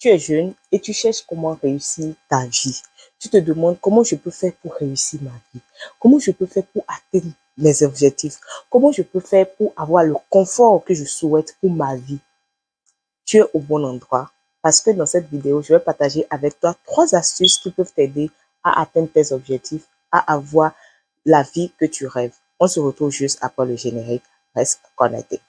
Tu es jeune et tu cherches comment réussir ta vie. Tu te demandes comment je peux faire pour réussir ma vie. Comment je peux faire pour atteindre mes objectifs. Comment je peux faire pour avoir le confort que je souhaite pour ma vie. Tu es au bon endroit parce que dans cette vidéo, je vais partager avec toi 3 astuces qui peuvent t'aider à atteindre tes objectifs, à avoir la vie que tu rêves. On se retrouve juste après le générique. Reste connecté.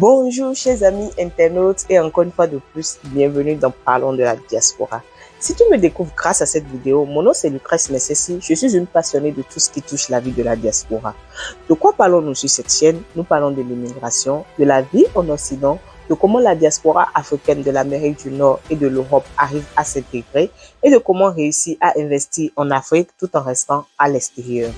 Bonjour chers amis internautes et encore une fois de plus, bienvenue dans Parlons de la diaspora. Si tu me découvres grâce à cette vidéo, mon nom c'est Lucrèce Messessi, je suis une passionnée de tout ce qui touche la vie de la diaspora. De quoi parlons-nous sur cette chaîne? Nous parlons de l'immigration, de la vie en Occident, de comment la diaspora africaine de l'Amérique du Nord et de l'Europe arrive à s'intégrer et de comment réussir à investir en Afrique tout en restant à l'extérieur.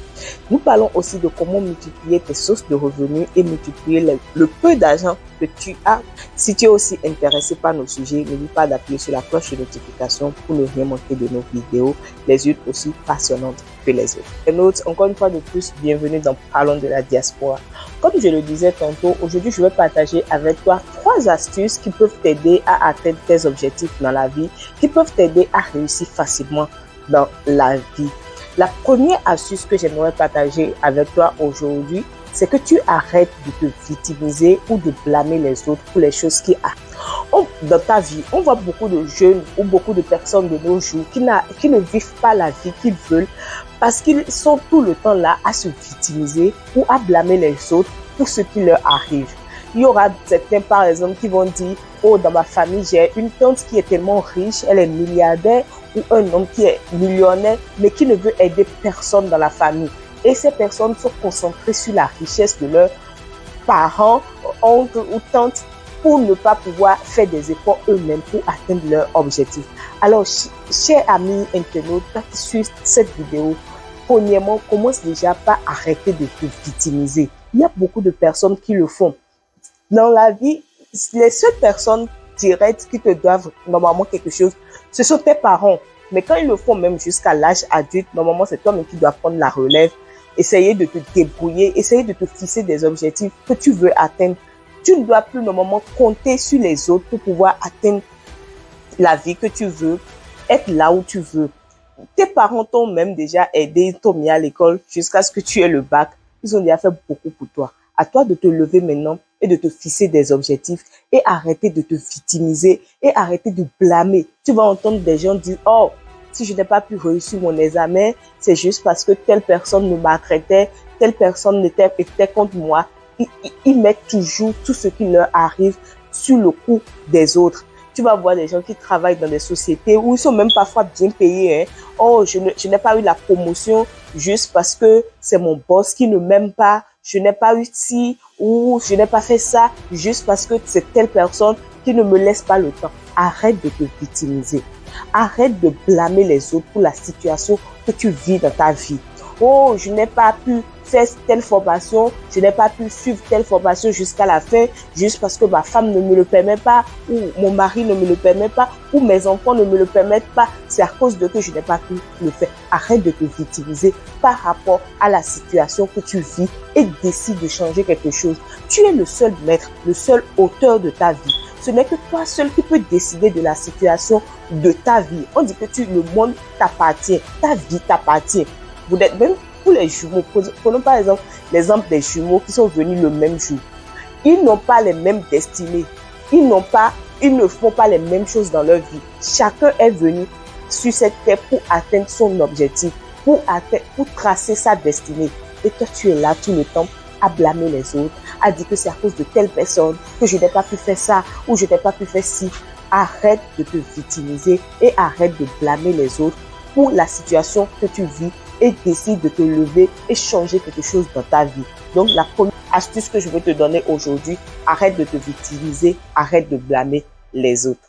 Nous parlons aussi de comment multiplier tes sources de revenus et multiplier le peu d'argent que tu as. Si tu es aussi intéressé par nos sujets, n'oublie pas d'appuyer sur la cloche de notification pour ne rien manquer de nos vidéos, les unes aussi passionnantes que les autres. Et notes, encore une fois de plus, bienvenue dans Parlons de la diaspora. Comme je le disais tantôt, aujourd'hui je vais partager avec toi 3 astuces qui peuvent t'aider à atteindre tes objectifs dans la vie, qui peuvent t'aider à réussir facilement dans la vie. La première astuce que j'aimerais partager avec toi aujourd'hui, c'est que tu arrêtes de te victimiser ou de blâmer les autres pour les choses qui arrivent. Dans ta vie, on voit beaucoup de jeunes ou beaucoup de personnes de nos jours qui ne vivent pas la vie qu'ils veulent parce qu'ils sont tout le temps là à se victimiser ou à blâmer les autres pour ce qui leur arrive. Il y aura certains, par exemple, qui vont dire « Oh, dans ma famille, j'ai une tante qui est tellement riche, elle est milliardaire, ou un homme qui est millionnaire, mais qui ne veut aider personne dans la famille. » Et ces personnes sont concentrées sur la richesse de leurs parents, oncles ou tantes pour ne pas pouvoir faire des efforts eux-mêmes pour atteindre leur objectif. Alors, chers amis internautes, qui suivent cette vidéo, premièrement, commence déjà par arrêter de te victimiser. Il y a beaucoup de personnes qui le font. Dans la vie, les seules personnes directes qui te doivent normalement quelque chose, ce sont tes parents. Mais quand ils le font même jusqu'à l'âge adulte, normalement, c'est toi-même qui dois prendre la relève, essayer de te débrouiller, essayer de te fixer des objectifs que tu veux atteindre. Tu ne dois plus normalement compter sur les autres pour pouvoir atteindre la vie que tu veux, être là où tu veux. Tes parents t'ont même déjà aidé, t'ont mis à l'école jusqu'à ce que tu aies le bac. Ils ont déjà fait beaucoup pour toi. À toi de te lever maintenant et de te fixer des objectifs et arrêter de te victimiser et arrêter de blâmer. Tu vas entendre des gens dire « Oh, si je n'ai pas pu réussir mon examen, c'est juste parce que telle personne me maltraitait, telle personne était contre moi. » Ils mettent toujours tout ce qui leur arrive sur le coup des autres. Tu vas voir des gens qui travaillent dans des sociétés où ils sont même parfois bien payés. Oh, je n'ai pas eu la promotion juste parce que c'est mon boss qui ne m'aime pas. Je n'ai pas eu ci ou je n'ai pas fait ça juste parce que c'est telle personne qui ne me laisse pas le temps. Arrête de te victimiser. Arrête de blâmer les autres pour la situation que tu vis dans ta vie. Oh, je n'ai pas pu faire telle formation, je n'ai pas pu suivre telle formation jusqu'à la fin, juste parce que ma femme ne me le permet pas, ou mon mari ne me le permet pas, ou mes enfants ne me le permettent pas. C'est à cause de que je n'ai pas pu le faire. Arrête de te victimiser par rapport à la situation que tu vis et décide de changer quelque chose. Tu es le seul maître, le seul auteur de ta vie. Ce n'est que toi seul qui peux décider de la situation de ta vie. On dit que le monde t'appartient, ta vie t'appartient. Vous êtes même pour les jumeaux. Prenons par exemple l'exemple des jumeaux qui sont venus le même jour. Ils n'ont pas les mêmes destinées. Ils ne font pas les mêmes choses dans leur vie. Chacun est venu sur cette terre pour atteindre son objectif, pour tracer sa destinée. Et toi, tu es là tout le temps à blâmer les autres, à dire que c'est à cause de telle personne que je n'ai pas pu faire ça ou je n'ai pas pu faire ci. Arrête de te victimiser et arrête de blâmer les autres pour la situation que tu vis et décide de te lever et changer quelque chose dans ta vie. Donc, la première astuce que je veux te donner aujourd'hui, arrête de te victimiser, arrête de blâmer les autres.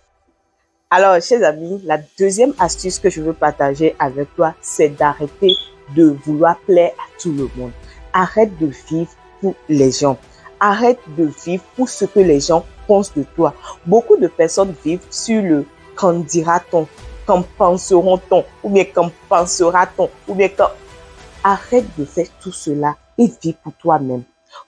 Alors, chers amis, la deuxième astuce que je veux partager avec toi, c'est d'arrêter de vouloir plaire à tout le monde. Arrête de vivre pour les gens. Arrête de vivre pour ce que les gens pensent de toi. Beaucoup de personnes vivent sur le qu'en dira-t-on, qu'en penseront-on, ou bien qu'en pensera-t-on, ou bien qu'en... Arrête de faire tout cela et vis pour toi-même.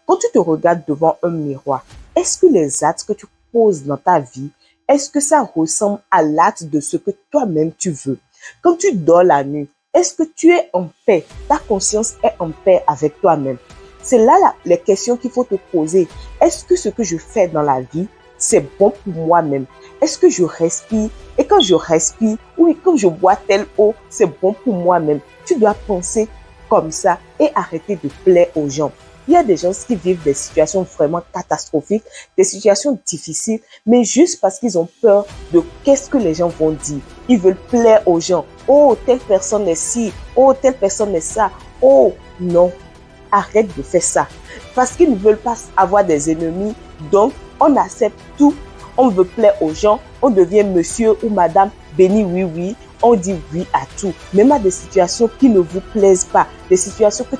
Quand tu te regardes devant un miroir, est-ce que les actes que tu poses dans ta vie, est-ce que ça ressemble à l'acte de ce que toi-même tu veux? Quand tu dors la nuit, est-ce que tu es en paix? Ta conscience est en paix avec toi-même? C'est là les questions qu'il faut te poser. Est-ce que ce que je fais dans la vie, c'est bon pour moi-même? Est-ce que je respire? Et quand je respire, oui, quand je bois telle eau, c'est bon pour moi-même. Tu dois penser comme ça et arrêter de plaire aux gens. Il y a des gens qui vivent des situations vraiment catastrophiques, des situations difficiles, mais juste parce qu'ils ont peur de qu'est-ce que les gens vont dire. Ils veulent plaire aux gens. Oh, telle personne est ci. Oh, telle personne est ça. Oh, non. Arrête de faire ça. Parce qu'ils ne veulent pas avoir des ennemis. Donc, on accepte tout. On veut plaire aux gens. On devient monsieur ou madame béni, oui, oui. On dit oui à tout, même à des situations qui ne vous plaisent pas, des situations que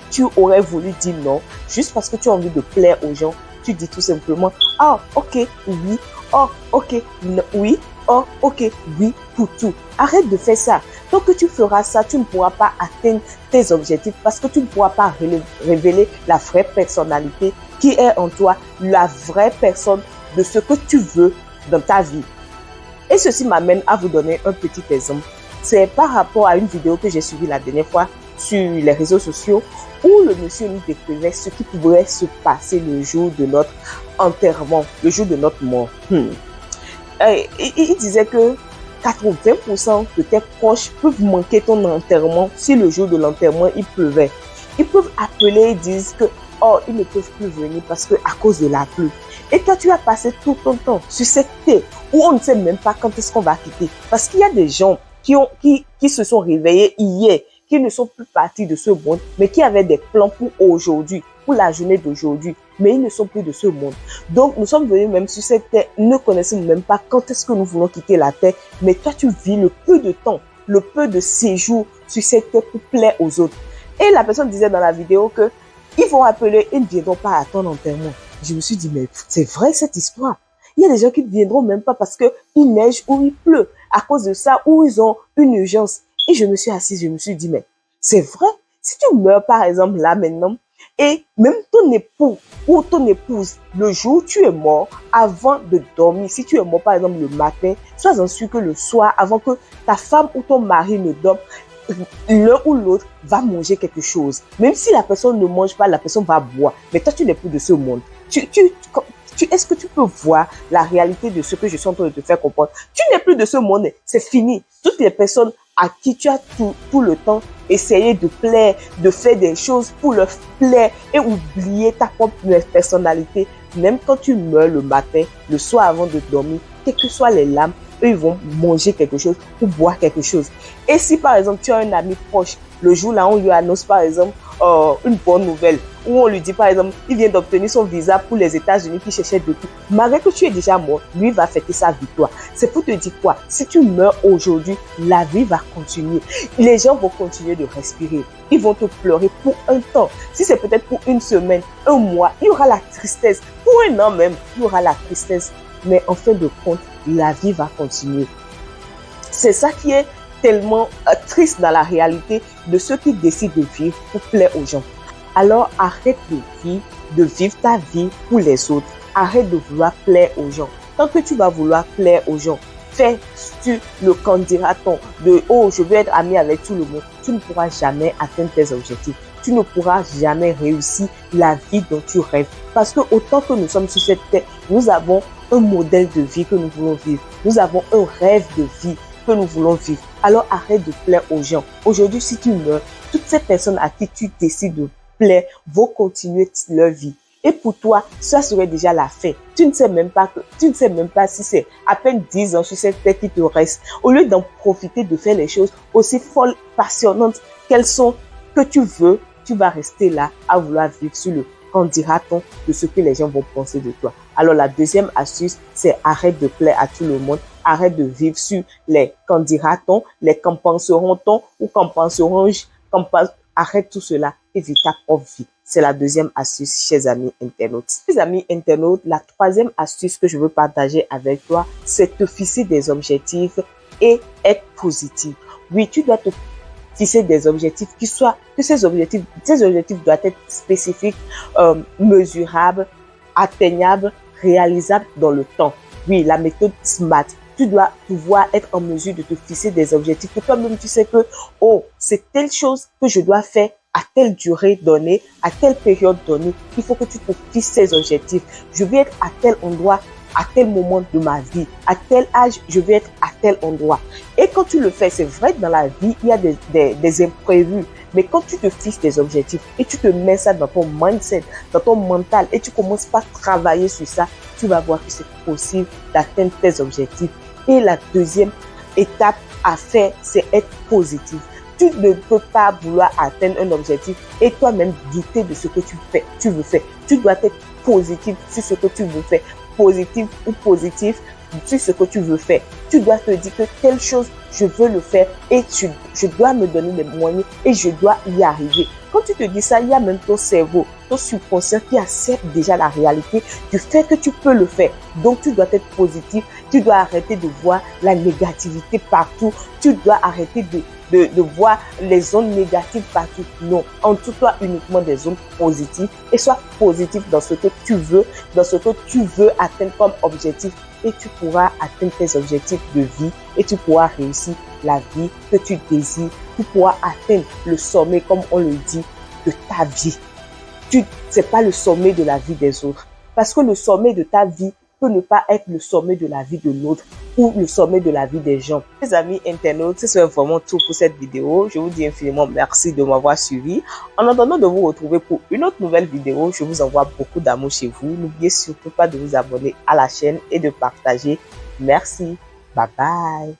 tu aurais voulu dire non, juste parce que tu as envie de plaire aux gens, tu dis tout simplement, oh, ok, oui, oh, ok, non, oui, oh, ok, oui, pour tout. Arrête de faire ça. Tant que tu feras ça, tu ne pourras pas atteindre tes objectifs parce que tu ne pourras pas révéler la vraie personnalité qui est en toi, la vraie personne de ce que tu veux dans ta vie. Et ceci m'amène à vous donner un petit exemple. C'est par rapport à une vidéo que j'ai suivie la dernière fois sur les réseaux sociaux où le monsieur nous décrivait ce qui pourrait se passer le jour de notre enterrement, le jour de notre mort. Il disait que 80% de tes proches peuvent manquer ton enterrement si le jour de l'enterrement il pleuvait. Ils peuvent appeler et dire que oh, ils ne peuvent plus venir parce que à cause de la pluie. Et toi, tu as passé tout ton temps sur cette terre où on ne sait même pas quand est-ce qu'on va quitter. Parce qu'il y a des gens qui se sont réveillés hier, qui ne sont plus partis de ce monde, mais qui avaient des plans pour aujourd'hui, pour la journée d'aujourd'hui. Mais ils ne sont plus de ce monde. Donc, nous sommes venus même sur cette terre, ne connaissons même pas quand est-ce que nous voulons quitter la terre. Mais toi, tu vis le peu de temps, le peu de séjour sur cette terre pour plaire aux autres. Et la personne disait dans la vidéo que ils vont appeler, ils ne viendront pas à ton enterrement. Je me suis dit, mais c'est vrai cette histoire. Il y a des gens qui ne viendront même pas parce qu'il neige ou il pleut. À cause de ça, ou ils ont une urgence. Et je me suis assise, je me suis dit, mais c'est vrai. Si tu meurs par exemple là maintenant, et même ton époux ou ton épouse, le jour où tu es mort, avant de dormir, si tu es mort par exemple le matin, sois-en sûr que le soir, avant que ta femme ou ton mari ne dorme, l'un ou l'autre va manger quelque chose. Même si la personne ne mange pas, la personne va boire. Mais toi, tu n'es plus de ce monde. Est-ce que tu peux voir la réalité de ce que je suis en train de te faire comprendre? Tu n'es plus de ce monde. C'est fini. Toutes les personnes à qui tu as tout le temps essayé de plaire, de faire des choses pour leur plaire et oublier ta propre personnalité. Même quand tu meurs le matin, le soir avant de dormir, quelles que soient les lames, eux, ils vont manger quelque chose ou boire quelque chose. Et si, par exemple, tu as un ami proche, le jour là, on lui annonce, par exemple, une bonne nouvelle, où on lui dit, par exemple, il vient d'obtenir son visa pour les États-Unis qu'il cherchait depuis. Malgré que tu es déjà mort, lui va fêter sa victoire. C'est pour te dire quoi? Si tu meurs aujourd'hui, la vie va continuer. Les gens vont continuer de respirer. Ils vont te pleurer pour un temps. Si c'est peut-être pour une semaine, un mois, il y aura la tristesse. Pour un an même, il y aura la tristesse. Mais en fin de compte, la vie va continuer. C'est ça qui est tellement triste dans la réalité de ceux qui décident de vivre pour plaire aux gens. Alors arrête de vivre ta vie pour les autres. Arrête de vouloir plaire aux gens. Tant que tu vas vouloir plaire aux gens, fais-tu le candidaton de « Oh, je veux être ami avec tout le monde », tu ne pourras jamais atteindre tes objectifs. Tu ne pourras jamais réussir la vie dont tu rêves. Parce que autant que nous sommes sur cette terre, nous avons un modèle de vie que nous voulons vivre. Nous avons un rêve de vie que nous voulons vivre. Alors arrête de plaire aux gens. Aujourd'hui, si tu meurs, toutes ces personnes à qui tu décides de plaire vont continuer leur vie. Et pour toi, ça serait déjà la fin. Tu ne sais même pas si c'est à peine 10 ans sur cette terre qui te reste. Au lieu d'en profiter de faire les choses aussi folles, passionnantes qu'elles sont, que tu veux, tu vas rester là à vouloir vivre sur le qu'en dira-t-on de ce que les gens vont penser de toi. Alors la deuxième astuce, c'est arrête de plaire à tout le monde. Arrête de vivre sur les qu'en dira-t-on, les qu'en penseront-on ou qu'en Arrête tout cela et vis ta propre vie. C'est la deuxième astuce, chers amis internautes. Chers amis internautes, la troisième astuce que je veux partager avec toi, c'est te fixer des objectifs et être positif. Oui, tu dois te fixer des objectifs que ces objectifs doivent être spécifiques, mesurables, atteignables, réalisables dans le temps. Oui, la méthode SMART. Tu dois pouvoir être en mesure de te fixer des objectifs que toi-même tu sais que, oh, c'est telle chose que je dois faire à telle durée donnée, à telle période donnée. Il faut que tu te fixes ces objectifs. Je vais être à tel endroit, à tel moment de ma vie, à tel âge, je vais être à tel endroit. Et quand tu le fais, c'est vrai que dans la vie, il y a des imprévus. Mais quand tu te fixes des objectifs et tu te mets ça dans ton mindset, dans ton mental et tu commences pas à travailler sur ça, tu vas voir que c'est possible d'atteindre tes objectifs. Et la deuxième étape à faire, c'est être positif. Tu ne peux pas vouloir atteindre un objectif et toi-même douter de ce que tu veux faire. Tu dois être positif sur ce que tu veux faire. Positif ou positif sur ce que tu veux faire. Tu dois te dire que telle chose, je veux le faire et je dois me donner les moyens et je dois y arriver. Quand tu te dis ça, il y a même ton cerveau, ton subconscient qui accepte déjà la réalité du fait que tu peux le faire. Donc, tu dois être positif. Tu dois arrêter de voir la négativité partout. Tu dois arrêter de voir les zones négatives partout. Non, entoure-toi uniquement des zones positives et sois positif dans ce que tu veux, dans ce que tu veux atteindre comme objectif et tu pourras atteindre tes objectifs de vie et tu pourras réussir la vie que tu désires. Tu pourras atteindre le sommet, comme on le dit, de ta vie. C'est pas le sommet de la vie des autres. Parce que le sommet de ta vie peut ne pas être le sommet de la vie de l'autre ou le sommet de la vie des gens. Mes amis internautes, c'est vraiment tout pour cette vidéo. Je vous dis infiniment merci de m'avoir suivi. En attendant de vous retrouver pour une autre nouvelle vidéo, je vous envoie beaucoup d'amour chez vous. N'oubliez surtout pas de vous abonner à la chaîne et de partager. Merci. Bye bye.